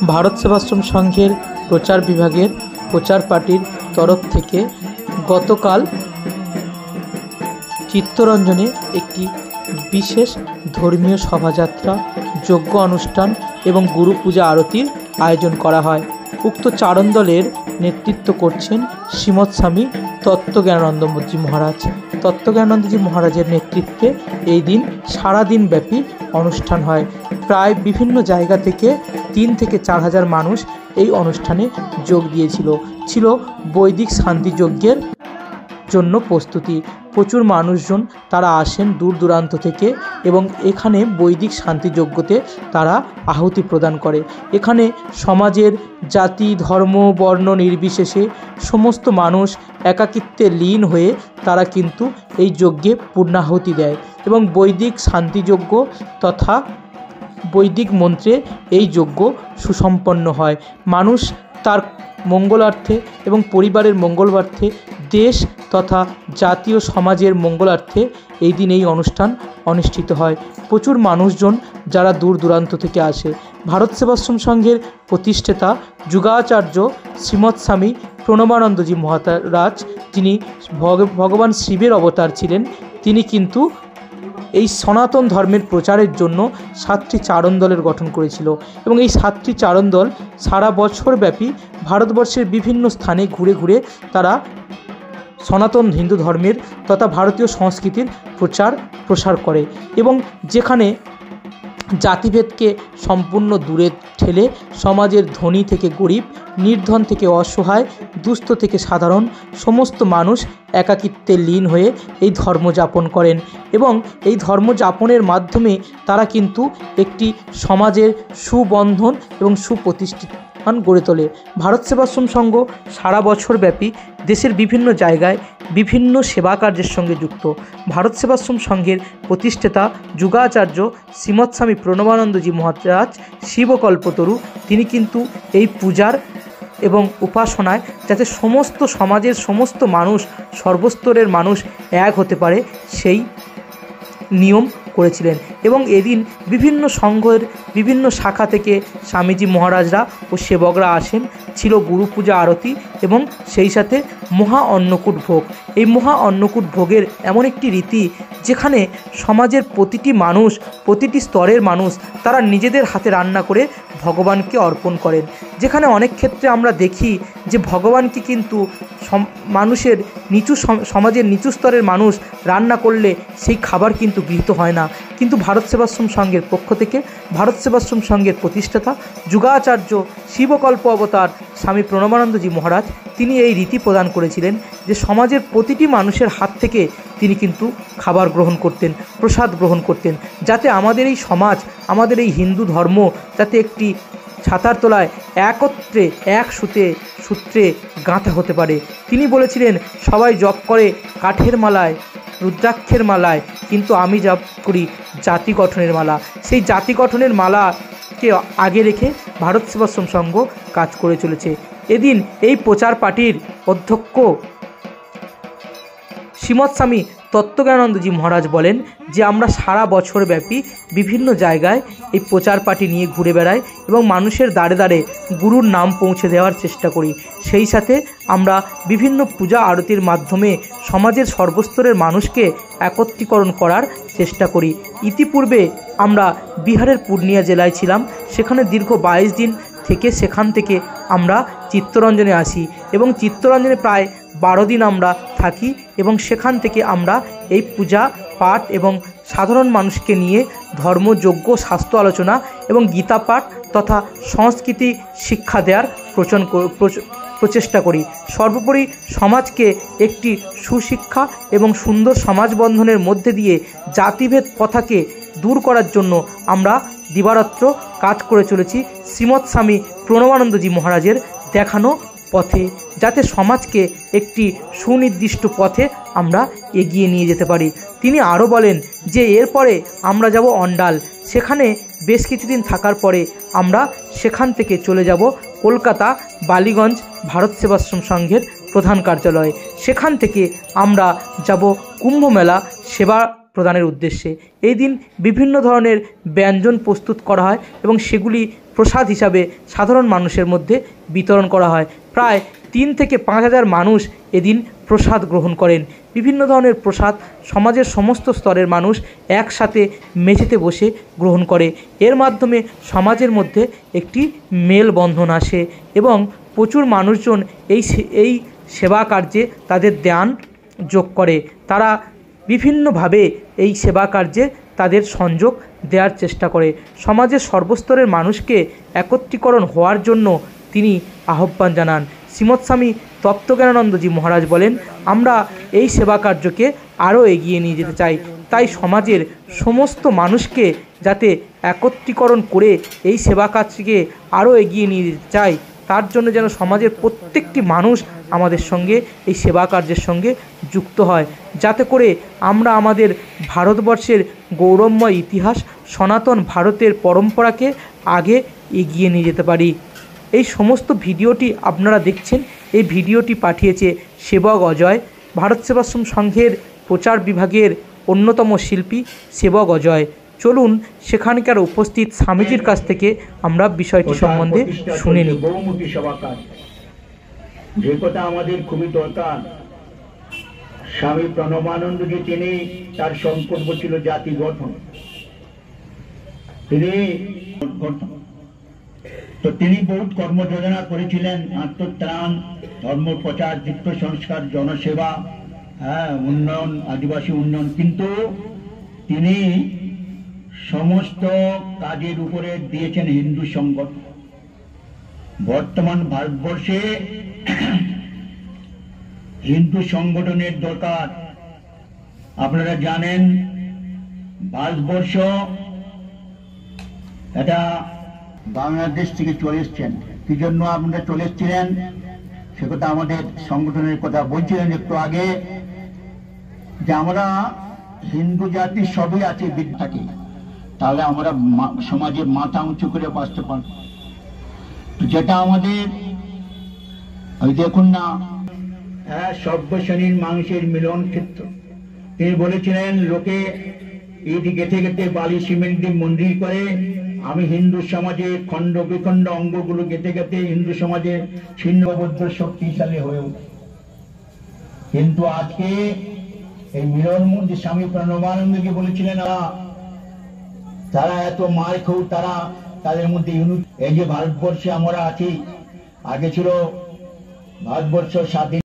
ভারত সেবাশ্রম সংঘের প্রচার বিভাগের প্রচার পার্টির তরফ থেকে গতকাল চিত্তরঞ্জনে একটি বিশেষ ধর্মীয় শোভাযাত্রা, যজ্ঞ অনুষ্ঠান এবং গুরু পূজা আরতির আয়োজন করা হয়। উক্ত চারণ দলের নেতৃত্ব করছেন শ্রীমৎ স্বামী তত্ত্বজ্ঞানানন্দজি মহারাজ। তত্ত্বজ্ঞানানন্দজি মহারাজের নেতৃত্বে এই দিন সারাদিন ব্যাপী অনুষ্ঠান হয়। প্রায় বিভিন্ন জায়গা থেকে 3 থেকে 4 হাজার মানুষ এই অনুষ্ঠানে যোগ ছিল বৈদিক শান্তি যজ্ঞের জন্য প্রস্তুতি। প্রচুর মানুষজন তারা আসেন দূর দূরান্ত থেকে এবং এখানে বৈদিক শান্তি যজ্ঞতে তারা আহুতি প্রদান করে। এখানে সমাজের জাতি, ধর্ম, বর্ণ নির্বিশেষে সমস্ত মানুষ একাকিত্বে লীন হয়ে তারা কিন্তু এই যজ্ঞে পূর্ণাহুতি দেয় এবং বৈদিক শান্তি যজ্ঞ তথা বৈদিক মন্ত্রে এই যজ্ঞ সুসম্পন্ন হয়। মানুষ তার মঙ্গলার্থে এবং পরিবারের মঙ্গলার্থে, দেশ তথা জাতীয় সমাজের মঙ্গলার্থে এই দিন এই অনুষ্ঠান অনুষ্ঠিত হয়। প্রচুর মানুষজন যারা দূর দূরান্ত থেকে আসে। ভারত সেবাশ্রম সংঘের প্রতিষ্ঠাতা যুগাচার্য শ্রীমৎ স্বামী প্রণবানন্দজি মহারাজ, যিনি ভগবান শিবের অবতার ছিলেন, তিনি কিন্তু এই সনাতন ধর্মের প্রচারের জন্য 7টি চারণ দলের গঠন করেছিল এবং এই 7টি চারণ দল সারা বছর ব্যাপী ভারতবর্ষের বিভিন্ন স্থানে ঘুরে ঘুরে তারা সনাতন হিন্দু ধর্মের তথা ভারতীয় সংস্কৃতির প্রসার করে এবং যেখানে জাতিভেদকে সম্পূর্ণ দূরে ঠেলে সমাজের ধনী থেকে গরিব, নির্ধন থেকে অসহায়, দুস্থ থেকে সাধারণ সমস্ত মানুষ একাকিত্বে লীন হয়ে এই ধর্মযাপন করেন এবং এই ধর্মযাপনের মাধ্যমে তারা কিন্তু একটি সমাজের সুবন্ধন এবং সুপ্রতিষ্ঠিত গড়ে তোলে। ভারত সেবাশ্রম সংঘ সারা বছর ব্যাপী দেশের বিভিন্ন জায়গায় বিভিন্ন সেবা কার্যের সঙ্গে যুক্ত। ভারত সেবাশ্রম সংঘের প্রতিষ্ঠাতা যুগাচার্য শ্রীমৎ স্বামী প্রণবানন্দজি মহারাজ শিবকল্পতরু, তিনি কিন্তু এই পূজার এবং উপাসনায় যাতে সমস্ত সমাজের সমস্ত মানুষ, সর্বস্তরের মানুষ এক হতে পারে সেই নিয়ম করেছিলেন এবং এদিন বিভিন্ন সংঘের বিভিন্ন শাখা থেকে স্বামীজি মহারাজরা ও সেবকরা আসেন। ছিল গুরু পূজা আরতি এবং সেই সাথে মহা অন্নকূট ভোগ। এই মহা অন্নকূট ভোগের এমন একটি রীতি যেখানে সমাজের প্রতিটি মানুষ, প্রতিটি স্তরের মানুষ তারা নিজেদের হাতে রান্না করে ভগবানকে অর্পণ করেন। যেখানে অনেক ক্ষেত্রে আমরা দেখি যে ভগবানকে কিন্তু মানুষের সমাজের নিচু স্তরের মানুষ রান্না করলে সেই খাবার কিন্তু গৃহীত হয় না, কিন্তু ভারত সেবাশ্রম সংঘের পক্ষ থেকে ভারত সেবাশ্রম সংঘের প্রতিষ্ঠাতা যুগাচার্য শিবকল্প অবতার স্বামী প্রণবানন্দজি মহারাজ, তিনি এই রীতি প্রদান করেছিলেন যে সমাজের প্রতিটি মানুষের হাত থেকে তিনি কিন্তু খাবার গ্রহণ করতেন, প্রসাদ গ্রহণ করতেন, যাতে আমাদের এই সমাজ, আমাদের এই হিন্দু ধর্ম যাতে একটি ছাতার তলায় একত্রে এক সূত্রে গাঁথা হতে পারে। তিনি বলেছিলেন, সবাই জপ করে কাঠের মালায়, রুদ্রাক্ষের মালায়, কিন্তু আমি জপ করি জাতি গঠনের মালা। সেই জাতি গঠনের মালাকে আগে রেখে ভারত সেবাশ্রম সংঘ কাজ করে চলেছে। এদিন এই প্রচার পার্টির অধ্যক্ষ শ্রীমৎ স্বামী তত্ত্বজ্ঞানানন্দজি মহারাজ বলেন যে আমরা সারা বছর ব্যাপী বিভিন্ন জায়গায় এই প্রচার পার্টি নিয়ে ঘুরে বেড়াই এবং মানুষের দ্বারে দ্বারে গুরুর নাম পৌঁছে দেওয়ার চেষ্টা করি। সেই সাথে আমরা বিভিন্ন পূজা আরতির মাধ্যমে সমাজের সর্বস্তরের মানুষকে একত্রীকরণ করার চেষ্টা করি। ইতিপূর্বে আমরা বিহারের পূর্ণিয়া জেলায় ছিলাম, সেখানে দীর্ঘ 22 দিন থেকে সেখান থেকে আমরা চিত্তরঞ্জনে আসি এবং চিত্তরঞ্জনে প্রায় 12 দিন আমরা থাকি এবং সেখান থেকে আমরা এই পূজা পাঠ এবং সাধারণ মানুষকে নিয়ে ধর্মযজ্ঞ, স্বাস্থ্য আলোচনা এবং গীতা পাঠ তথা সংস্কৃতি শিক্ষা দেওয়ার প্রচেষ্টা করি। সর্বোপরি সমাজকে একটি সুশিক্ষা এবং সুন্দর সমাজ বন্ধনের মধ্যে দিয়ে জাতিভেদ প্রথাকে দূর করার জন্য আমরা দিবারাত্র কাজ করে চলেছি শ্রীমৎ স্বামী প্রণবানন্দজি মহারাজের দেখানো পথে, যাতে সমাজকে একটি সুনির্দিষ্ট পথে আমরা এগিয়ে নিয়ে যেতে পারি। তিনি আরও বলেন যে এরপরে আমরা যাব অন্ডাল, সেখানে বেশ কিছুদিন থাকার পরে আমরা সেখান থেকে চলে যাব কলকাতা বালিগঞ্জ ভারত সেবাশ্রম সংঘের প্রধান কার্যালয়ে। সেখান থেকে আমরা যাব কুম্ভ মেলা সেবা প্রদানের উদ্দেশ্যে। এই দিন বিভিন্ন ধরনের ব্যঞ্জন প্রস্তুত করা হয় এবং সেগুলি প্রসাদ হিসাবে সাধারণ মানুষের মধ্যে বিতরণ করা হয়। প্রায় 3 থেকে 5 হাজার মানুষ এদিন প্রসাদ গ্রহণ করেন। বিভিন্ন ধরনের প্রসাদ সমাজের সমস্ত স্তরের মানুষ একসাথে মেঝেতে বসে গ্রহণ করে। এর মাধ্যমে সমাজের মধ্যে একটি মেলবন্ধন আসে এবং প্রচুর মানুষজন এই সেবা কার্যে তাদের দান যোগ করে। তারা বিভিন্নভাবে এই সেবা কার্যে তাদের সংযোগ দেওয়ার চেষ্টা করে। সমাজের সর্বস্তরের মানুষকে একত্রীকরণ হওয়ার জন্য তিনি আহ্বান জানান। শ্রীমৎ স্বামী তত্ত্বজ্ঞানানন্দজি মহারাজ বলেন, আমরা এই সেবা কার্যকে আরও এগিয়ে নিয়ে যেতে চাই। তাই সমাজের সমস্ত মানুষকে যাতে একত্রীকরণ করে এই সেবা কার্যকে আরও এগিয়ে নিয়ে যেতে চাই, তার জন্য যেন সমাজের প্রত্যেকটি মানুষ আমাদের সঙ্গে এই সেবা কার্যের সঙ্গে যুক্ত হয়, যাতে করে আমরা আমাদের ভারতবর্ষের গৌরবময় ইতিহাস, সনাতন ভারতের পরম্পরাকে আগে এগিয়ে নিয়ে যেতে পারি। এই সমস্ত ভিডিওটি আপনারা দেখছেন, এই ভিডিওটি পাঠিয়েছে সেবক অজয়, ভারত সেবাশ্রম সংঘের প্রচার বিভাগের অন্যতম শিল্পী সেবক অজয়। চলুন সেখানকার উপস্থিত স্বামীজির কাছ থেকে আমরা বিষয়টি সম্বন্ধে শুনে নিই। বহুমুখী সেবা কাজ, যে কথা আমাদের খুবই দরকার। স্বামী প্রণবানন্দজি তিনি, তার সংকল্প ছিল জাতি গঠন, তিনি বহুত কর্মযোজনা করেছিলেন, আত্মত্রাণ, ধর্ম প্রচার, চিত্ত সংস্কার, জনসেবা, উন্নয়ন, আদিবাসী উন্নয়ন, কিন্তু তিনি সমস্ত কাজের উপরে দিয়েছেন হিন্দু সংগঠন। বর্তমান ভারতবর্ষে হিন্দু সংগঠনের দরকার। আপনারা জানেন ভারতবর্ষ এটা বাংলাদেশ থেকে চলে এসছেন। কি জন্য আপনারা চলে এসছিলেন সে কথা আমাদের সংগঠনের কথা বলছিলেন একটু আগে, যে আমরা হিন্দু জাতি সবই আছে বিদ্যাকে, তাহলে আমরা সমাজে মাথা উঁচু করে বাঁচতে পারব। যেটা আমাদের ওই দেখুন না, সভ্য শ্রেণীর মানুষের মিলন ক্ষেত্র। তিনি বলেছিলেন, লোকে ইট গেঁথে গেঁথে বালি সিমেন্ট দিয়ে মন্দির করে, আমি হিন্দু সমাজে খণ্ড বিখণ্ড অঙ্গগুলো গেঁথে গেঁথে হিন্দু সমাজে ছিন্নবদ্ধ শক্তিশালী হয়ে ওঠে। কিন্তু আজকে এই মিলন মন্দির স্বামী প্রণবানন্দজি বলেছিলেন, তারা এত মার খেয়েও তারা তাদের মধ্যে এই যে ভারতবর্ষে আমরা আছি, আগে ছিল ভারতবর্ষ স্বাধীন